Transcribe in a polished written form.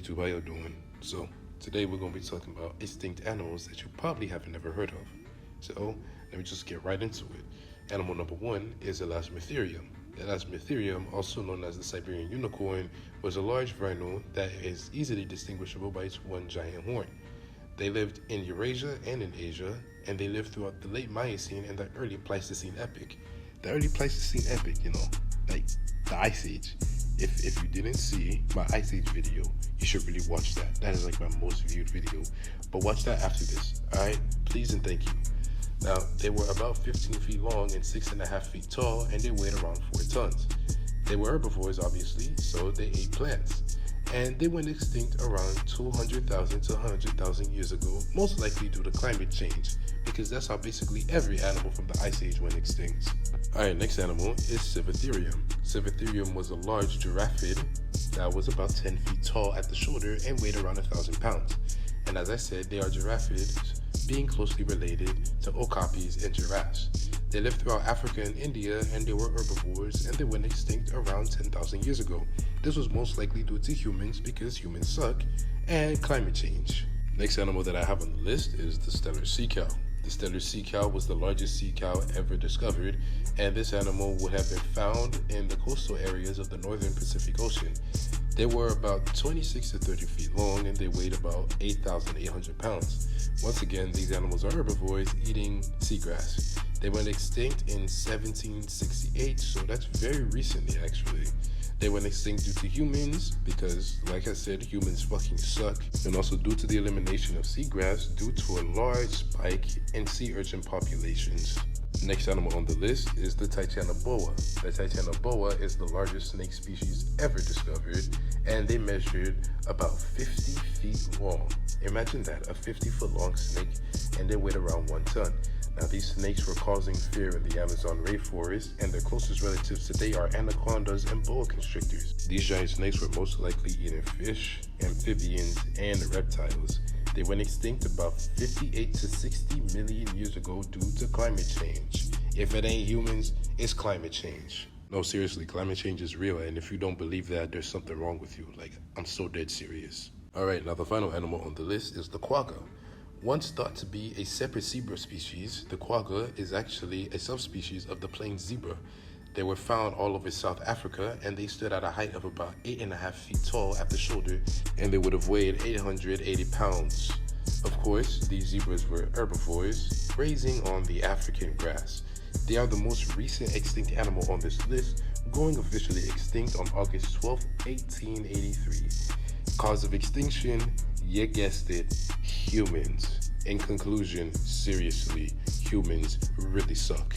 YouTube, how you doing? So today we're going to be talking about extinct animals that you probably have never heard of. So let me just get right into it. Animal number one is Elasmotherium. Elasmotherium, also known as the Siberian unicorn, was a large rhino that is easily distinguishable by its one giant horn. They lived in Eurasia and in Asia, and they lived throughout the late Miocene and the early Pleistocene epoch. The early Pleistocene epoch, like the Ice Age. If you didn't see my Ice Age video, you should really watch that. That is like my most viewed video. But watch that after this, alright? Please and thank you. Now, they were about 15 feet long and 6.5 feet tall, and they weighed around 4 tons. They were herbivores, obviously, so they ate plants. And they went extinct around 200,000 to 100,000 years ago, most likely due to climate change, because that's how basically every animal from the Ice Age went extinct. Alright, next animal is Seahorse. Seahorse was a large giraffid that was about 10 feet tall at the shoulder and weighed around 1,000 pounds. And as I said, they are giraffids, being closely related to okapis and giraffes. They lived throughout Africa and India, and they were herbivores, and they went extinct around 10,000 years ago. This was most likely due to humans, because humans suck, and climate change. Next animal that I have on the list is the Steller sea cow. The Steller sea cow was the largest sea cow ever discovered, and this animal would have been found in the coastal areas of the northern Pacific Ocean. They were about 26 to 30 feet long, and they weighed about 8,800 pounds. Once again, these animals are herbivores eating seagrass. They went extinct in 1768, so that's very recently actually. They went extinct due to humans because, like I said, humans fucking suck, and also due to the elimination of seagrass due to a large spike in sea urchin populations. Next animal on the list is the Titanoboa. The Titanoboa is the largest snake species ever discovered, and they measured about 50 feet long. Imagine that, a 50-foot long snake, and they weighed around 1 ton. Now, these snakes were causing fear in the Amazon rainforest, and their closest relatives today are anacondas and boa constrictors. These giant snakes were most likely eating fish, amphibians, and reptiles. They went extinct about 58 to 60 million years ago due to climate change. If it ain't humans, it's climate change. No, seriously, climate change is real, and if you don't believe that, there's something wrong with you. Like, I'm so dead serious. Alright, now the final animal on the list is the quagga. Once thought to be a separate zebra species, the quagga is actually a subspecies of the plain zebra. They were found all over South Africa, and they stood at a height of about 8.5 feet tall at the shoulder, and they would have weighed 880 pounds. Of course, these zebras were herbivores, grazing on the African grass. They are the most recent extinct animal on this list, going officially extinct on August 12, 1883. Cause of extinction, you guessed it, humans. In conclusion, seriously, humans really suck.